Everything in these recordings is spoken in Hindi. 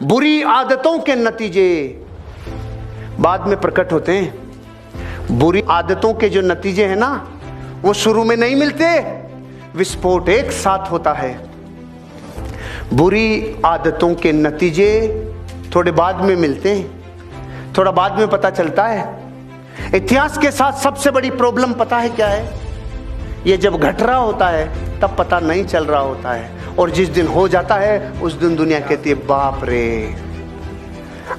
बुरी आदतों के नतीजे बाद में प्रकट होते हैं। बुरी आदतों के जो नतीजे हैं ना, वो शुरू में नहीं मिलते, विस्फोट एक साथ होता है। बुरी आदतों के नतीजे थोड़े बाद में मिलते हैं, थोड़ा बाद में पता चलता है। इतिहास के साथ सबसे बड़ी प्रॉब्लम पता है क्या है? ये जब घट रहा होता है तब पता नहीं चल रहा होता है, और जिस दिन हो जाता है उस दिन दुनिया कहती है बाप रे।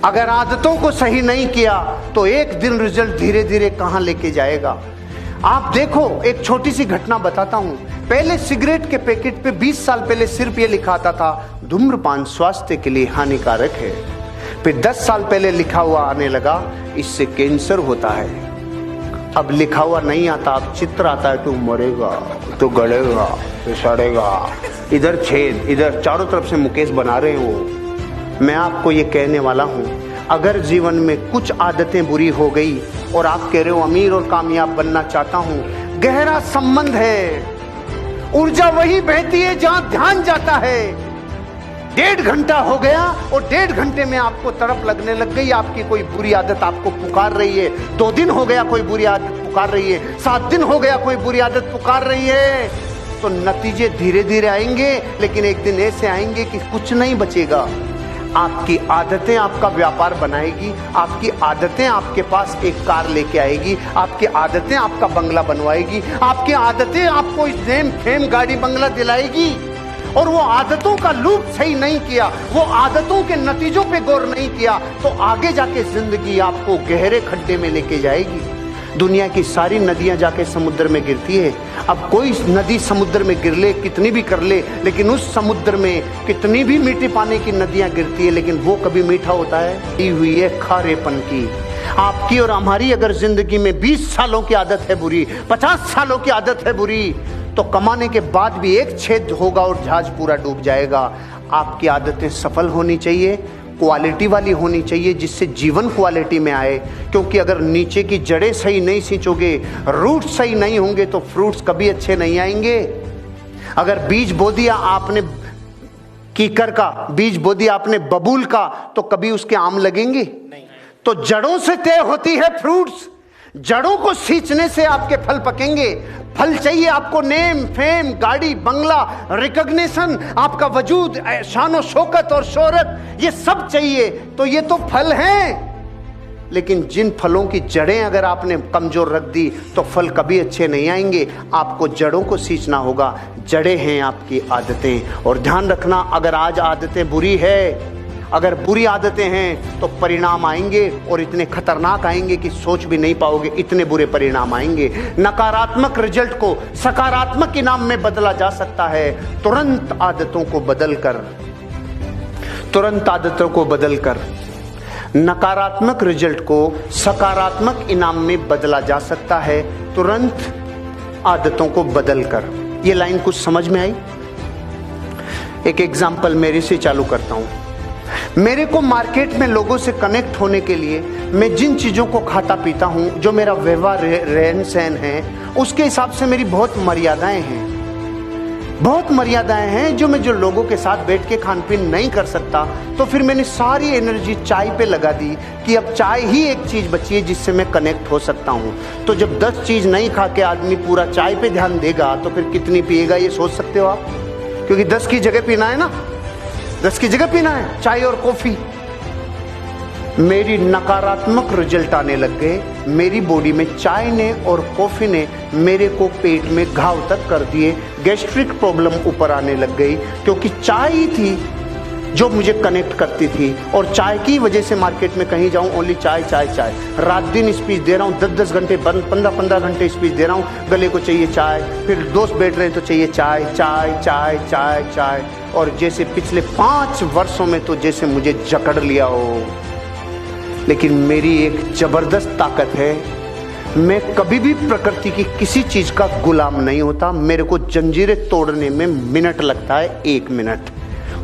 अगर आदतों को सही नहीं किया तो एक दिन रिजल्ट धीरे धीरे कहां लेके जाएगा। आप देखो, एक छोटी सी घटना बताता हूं। पहले सिगरेट के पैकेट पे 20 साल पहले सिर्फ ये लिखा आता था धूम्रपान स्वास्थ्य के लिए हानिकारक है। फिर 10 साल पहले लिखा हुआ आने लगा इससे कैंसर होता है। अब लिखा हुआ नहीं आता, अब चित्र आता है, तू मरेगा, तू गड़ेगा, तू सड़ेगा, इधर छेद, इधर चारों तरफ से मुकेश बना रहे हो। मैं आपको ये कहने वाला हूं, अगर जीवन में कुछ आदतें बुरी हो गई और आप कह रहे हो अमीर और कामयाब बनना चाहता हूं, गहरा संबंध है। ऊर्जा वही बहती है जहां ध्यान जाता है। 1.5 घंटा हो गया और 1.5 घंटे में आपको तड़प लगने लग गई, आपकी कोई बुरी आदत आपको पुकार रही है। 2 दिन हो गया कोई बुरी आदत पुकार रही है, 7 दिन हो गया कोई बुरी आदत पुकार रही है, तो नतीजे धीरे धीरे आएंगे, लेकिन एक दिन ऐसे आएंगे कि कुछ नहीं बचेगा। आपकी आदतें आपका व्यापार बनाएगी, आपकी आदतें आपके पास एक कार लेके आएगी, आपकी आदतें आपका बंगला बनवाएगी, आपकी आदतें आपको इस नेम फेम गाड़ी बंगला दिलाएगी। और वो आदतों का लूप सही नहीं किया, वो आदतों के नतीजों पे गौर नहीं किया, तो आगे जाके जिंदगी आपको गहरे खड्डे में लेके जाएगी। दुनिया की सारी नदियां जाके समुद्र में गिरती है। अब कोई नदी समुद्र में गिर ले, कितनी भी कर ले, लेकिन उस समुद्र में कितनी भी मीठे पानी की नदियां गिरती है, लेकिन वो कभी मीठा होता है? दी हुई है खारेपन की। आपकी और हमारी अगर जिंदगी में 20 सालों की आदत है बुरी, 50 सालों की आदत है बुरी, तो कमाने के बाद भी एक छेद होगा और जहाज पूरा डूब जाएगा। आपकी आदतें सफल होनी चाहिए, क्वालिटी वाली होनी चाहिए, जिससे जीवन क्वालिटी में आए। क्योंकि अगर नीचे की जड़ें सही नहीं सींचोगे, रूट सही नहीं होंगे, तो फ्रूट्स कभी अच्छे नहीं आएंगे। अगर बीज बो दिया आपने कीकर का, बीज बो दिया आपने बबूल का, तो कभी उसके आम लगेंगे नहीं। तो जड़ों से तय होती है फ्रूट्स, जड़ों को सींचने से आपके फल पकेंगे। फल चाहिए आपको, नेम फेम, गाड़ी बंगला, रिकॉग्निशन, आपका वजूद, शान और शौकत और शोहरत, ये सब चाहिए, तो ये तो फल हैं। लेकिन जिन फलों की जड़ें अगर आपने कमजोर रख दी तो फल कभी अच्छे नहीं आएंगे। आपको जड़ों को सींचना होगा। जड़ें हैं आपकी आदतें। और ध्यान रखना, अगर आज आदतें बुरी है, अगर बुरी आदतें हैं, तो परिणाम आएंगे और इतने खतरनाक आएंगे कि सोच भी नहीं पाओगे, इतने बुरे परिणाम आएंगे। नकारात्मक रिजल्ट को सकारात्मक इनाम में बदला जा सकता है, तुरंत आदतों को बदलकर, तुरंत आदतों को बदलकर। नकारात्मक रिजल्ट को सकारात्मक इनाम में बदला जा सकता है, तुरंत आदतों को बदलकर। ये लाइन कुछ समझ में आई? एक एग्जाम्पल मेरे से चालू करता हूं। मेरे को मार्केट में लोगों से कनेक्ट होने के लिए मैं जिन चीज़ों को खाता पीता हूँ, जो मेरा व्यवहार रहन सहन है, उसके हिसाब से मेरी बहुत मर्यादाएं हैं, बहुत मर्यादाएं हैं जो मैं जो लोगों के साथ बैठ के खान पीन नहीं कर सकता। तो फिर मैंने सारी एनर्जी चाय पे लगा दी कि अब चाय ही एक चीज़ बची है जिससे मैं कनेक्ट हो सकता हूँ। तो जब 10 चीज़ नहीं खा के आदमी पूरा चाय पे ध्यान देगा तो फिर कितनी पिएगा ये सोच सकते हो आप? क्योंकि 10 की जगह पीना है ना, 10 की जगह पीना है चाय और कॉफी। मेरी नकारात्मक रिजल्ट आने लग गए। मेरी बॉडी में चाय ने और कॉफी ने मेरे को पेट में घाव तक कर दिए। गैस्ट्रिक प्रॉब्लम ऊपर आने लग गई, क्योंकि चाय ही थी जो मुझे कनेक्ट करती थी। और चाय की वजह से मार्केट में कहीं जाऊं ओनली चाय चाय चाय। रात दिन स्पीच दे रहा हूं, 10-10 घंटे, 15-15 घंटे स्पीच दे रहा हूं, गले को चाहिए चाय। फिर दोस्त बैठ रहे हैं तो चाहिए चाय चाय चाय चाय चाय। और जैसे पिछले 5 वर्षों में तो जैसे मुझे जकड़ लिया हो। लेकिन मेरी एक जबरदस्त ताकत है, मैं कभी भी प्रकृति की किसी चीज का गुलाम नहीं होता। मेरे को जंजीरें तोड़ने में मिनट लगता है, 1 मिनट।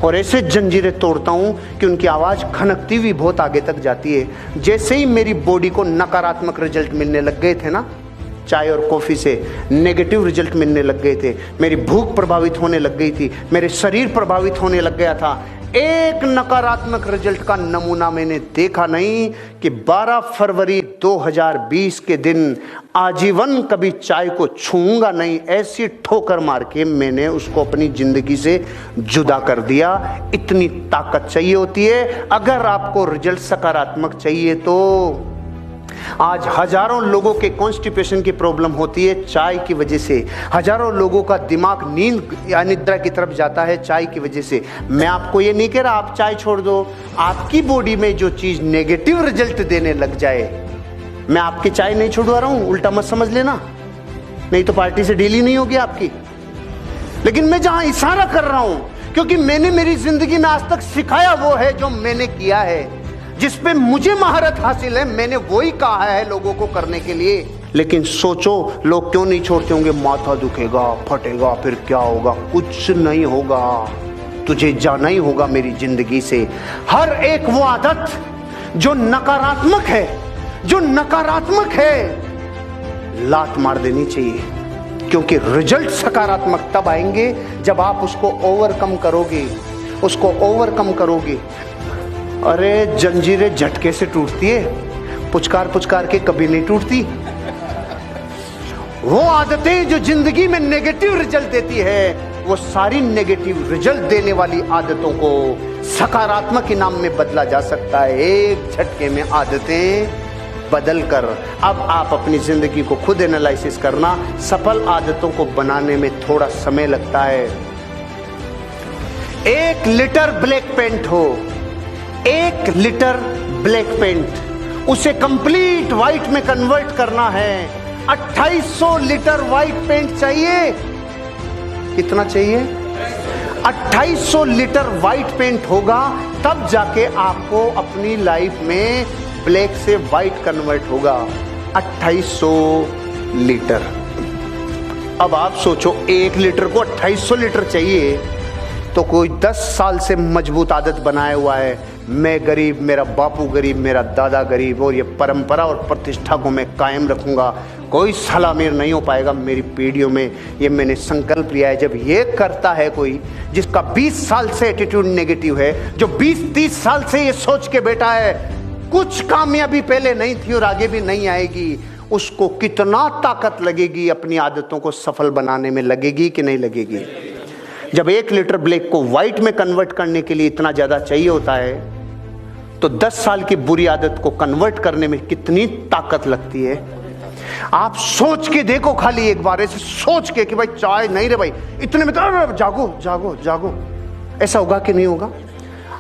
और ऐसे जंजीरें तोड़ता हूं कि उनकी आवाज खनकती हुई बहुत आगे तक जाती है। जैसे ही मेरी बॉडी को नकारात्मक रिजल्ट मिलने लग गए थे ना, चाय और कॉफी से नेगेटिव रिजल्ट मिलने लग गए थे, मेरी भूख प्रभावित होने लग गई थी, मेरे शरीर प्रभावित होने लग गया था, एक नकारात्मक रिजल्ट का नमूना मैंने देखा नहीं कि 12 फरवरी 2020 के दिन आजीवन कभी चाय को छूऊंगा नहीं, ऐसी ठोकर मार के मैंने उसको अपनी जिंदगी से जुदा कर दिया। इतनी ताकत चाहिए होती है अगर आपको रिजल्ट सकारात्मक चाहिए तो। आज हजारों लोगों के कॉन्स्टिपेशन की प्रॉब्लम होती है चाय की वजह से। हजारों लोगों का दिमाग नींद या निद्रा की तरफ जाता है चाय की वजह से। मैं आपको ये नहीं कह रहा आप चाय छोड़ दो, आपकी बॉडी में जो चीज नेगेटिव रिजल्ट देने लग जाए, मैं आपकी चाय नहीं छुड़वा रहा हूं, उल्टा मत समझ लेना, नहीं तो पार्टी से डील ही नहीं होगी आपकी। लेकिन मैं जहां इशारा कर रहा हूं क्योंकि मैंने मेरी जिंदगी में आज तक सिखाया वो है जो मैंने किया है, जिस पे मुझे महारत हासिल है, मैंने वही कहा है लोगों को करने के लिए। लेकिन सोचो लोग क्यों नहीं छोड़ते होंगे? माथा दुखेगा, फटेगा, फिर क्या होगा? कुछ नहीं होगा, तुझे जाना ही होगा मेरी जिंदगी से। हर एक वो आदत जो नकारात्मक है, लात मार देनी चाहिए, क्योंकि रिजल्ट सकारात्मक तब आएंगे जब आप उसको ओवरकम करोगे। अरे जंजीरें झटके से टूटती है, पुचकार के कभी नहीं टूटती। वो आदतें जो जिंदगी में नेगेटिव रिजल्ट देती है, वो सारी नेगेटिव रिजल्ट देने वाली आदतों को सकारात्मक इनाम में बदला जा सकता है, एक झटके में आदतें बदल कर। अब आप अपनी जिंदगी को खुद एनालिसिस करना। सफल आदतों को बनाने में थोड़ा समय लगता है। 1 लीटर ब्लैक पेंट हो, 1 लीटर ब्लैक पेंट, उसे कंप्लीट व्हाइट में कन्वर्ट करना है। 2800 लीटर व्हाइट पेंट चाहिए। कितना चाहिए? 2800 लीटर व्हाइट पेंट होगा, तब जाके आपको अपनी लाइफ में ब्लैक से व्हाइट कन्वर्ट होगा। 2800 लीटर। अब आप सोचो 1 लीटर को 2800 लीटर चाहिए, तो कोई 10 साल से मजबूत आदत बनाया हुआ है, मैं गरीब, मेरा बापू गरीब, मेरा दादा गरीब, और ये परंपरा और प्रतिष्ठा को मैं कायम रखूंगा, कोई सलामीर नहीं हो पाएगा मेरी पीढ़ियों में, ये मैंने संकल्प लिया है। जब ये करता है कोई जिसका 20 साल से एटीट्यूड नेगेटिव है, जो 20-30 साल से ये सोच के बैठा है कुछ कामयाबी पहले नहीं थी और आगे भी नहीं आएगी, उसको कितना ताकत लगेगी अपनी आदतों को सफल बनाने में, लगेगी कि नहीं लगेगी? जब 1 लीटर ब्लैक को व्हाइट में कन्वर्ट करने के लिए इतना ज्यादा चाहिए होता है, तो 10 साल की बुरी आदत को कन्वर्ट करने में कितनी ताकत लगती है। आप सोच के देखो, खाली एक बार ऐसे सोच के कि भाई चाय नहीं रे भाई, इतने में तो जागो, ऐसा होगा कि नहीं होगा?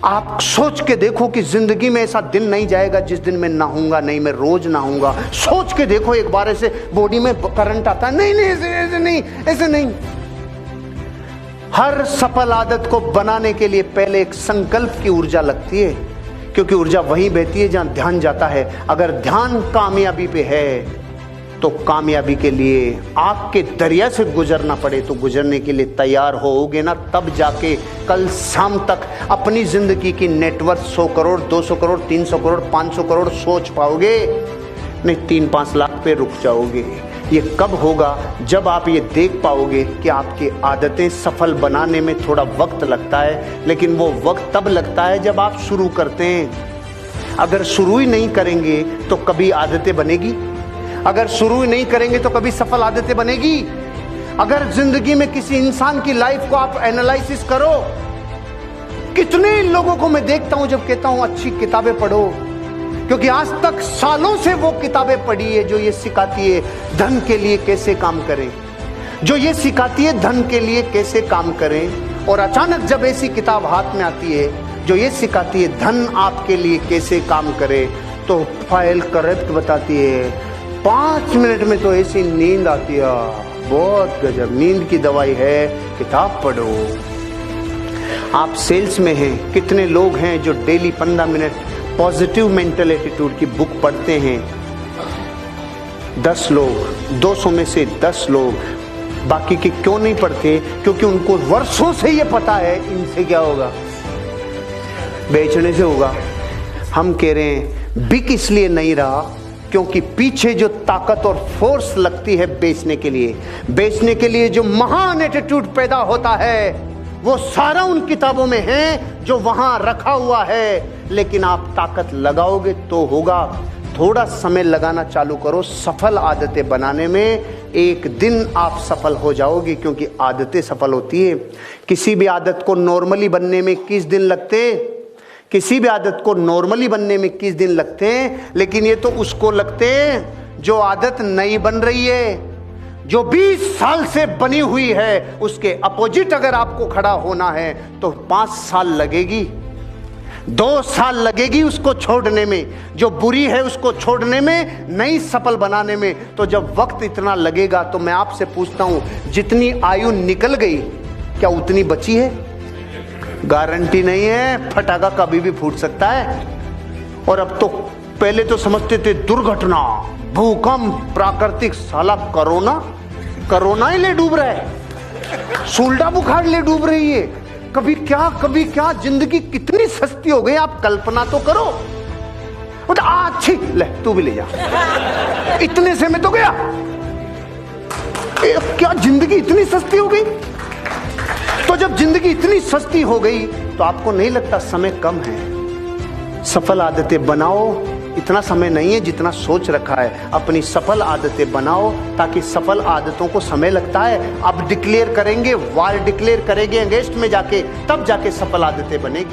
आप सोच के देखो कि जिंदगी में ऐसा दिन नहीं जाएगा जिस दिन मैं नहाऊंगा नहीं, मैं रोज नहाऊंगा। सोच के देखो एक बार, ऐसे बॉडी में करंट आता है, नहीं, ऐसे नहीं। हर सफल आदत को बनाने के लिए पहले एक संकल्प की ऊर्जा लगती है, क्योंकि ऊर्जा वहीं बहती है जहां ध्यान जाता है। अगर ध्यान कामयाबी पे है तो कामयाबी के लिए आग के दरिया से गुजरना पड़े तो गुजरने के लिए तैयार होगे ना, तब जाके कल शाम तक अपनी जिंदगी की नेटवर्थ 100 करोड़, 200 करोड़, 300 करोड़, 500 करोड़ सोच पाओगे। नहीं, 3-5 लाख पे रुक जाओगे। ये कब होगा? जब आप ये देख पाओगे कि आपकी आदतें सफल बनाने में थोड़ा वक्त लगता है, लेकिन वो वक्त तब लगता है जब आप शुरू करते हैं। अगर शुरू ही नहीं करेंगे तो कभी आदतें बनेगी? अगर शुरू ही नहीं करेंगे तो कभी सफल आदतें बनेगी? अगर जिंदगी में किसी इंसान की लाइफ को आप एनालिसिस करो, कितने लोगों को मैं देखता हूं जब कहता हूं अच्छी किताबें पढ़ो, क्योंकि आज तक सालों से वो किताबें पढ़ी है जो ये सिखाती है धन के लिए कैसे काम करें, जो ये सिखाती है धन के लिए कैसे काम करें। और अचानक जब ऐसी किताब हाथ में आती है जो ये सिखाती है धन आपके लिए कैसे काम करे, तो फाइल करेक्ट बताती है। 5 मिनट में तो ऐसी नींद आती है, बहुत गजब। नींद की दवाई है किताब पढ़ो। आप सेल्स में हैं, कितने लोग हैं जो daily 15 minute positive mental attitude की बुक पढ़ते हैं? 10 लोग, 200 में से 10 लोग। बाकी के क्यों नहीं पढ़ते? क्योंकि उनको वर्षों से ये पता है इनसे क्या होगा, बेचने से होगा। हम कह रहे हैं बिक इसलिए नहीं रहा क्योंकि पीछे जो ताकत और फोर्स लगती है बेचने के लिए जो महान एटीट्यूड पैदा होता है, वो सारा उन किताबों में है जो वहां रखा हुआ है, लेकिन आप ताकत लगाओगे तो होगा। थोड़ा समय लगाना चालू करो सफल आदतें बनाने में, एक दिन आप सफल हो जाओगे, क्योंकि आदतें सफल होती है। किसी भी आदत को नॉर्मली बनने में 21 दिन लगते, किसी भी आदत को नॉर्मली बनने में 21 दिन लगते हैं, लेकिन ये तो उसको लगते हैं जो आदत नहीं बन रही है, जो 20 साल से बनी हुई है। उसके अपोजिट अगर आपको खड़ा होना है तो 5 साल लगेगी, 2 साल लगेगी उसको छोड़ने में, जो बुरी है उसको छोड़ने में, नई सफल बनाने में। तो जब वक्त इतना लगेगा तो मैं आपसे पूछता हूं, जितनी आयु निकल गई क्या उतनी बची है? गारंटी नहीं है, फटाका कभी भी फूट सकता है। और अब तो, पहले तो समझते थे दुर्घटना, भूकंप, प्राकृतिक, साला कोरोना ही ले डूब रहा है, सूल्डा बुखार ले डूब रही है। कभी क्या जिंदगी कितनी सस्ती हो गई, आप कल्पना तो करो। अच्छी ले, तू भी ले जा, इतने से मैं तो गया। क्या जिंदगी इतनी सस्ती हो गई? तो जब जिंदगी इतनी सस्ती हो गई तो आपको नहीं लगता समय कम है? सफल आदतें बनाओ, इतना समय नहीं है जितना सोच रखा है। अपनी सफल आदतें बनाओ, ताकि सफल आदतों को समय लगता है। अब डिक्लेयर करेंगे, वार डिक्लेयर करेंगे अगेंस्ट में जाके, तब जाके सफल आदतें बनेगी।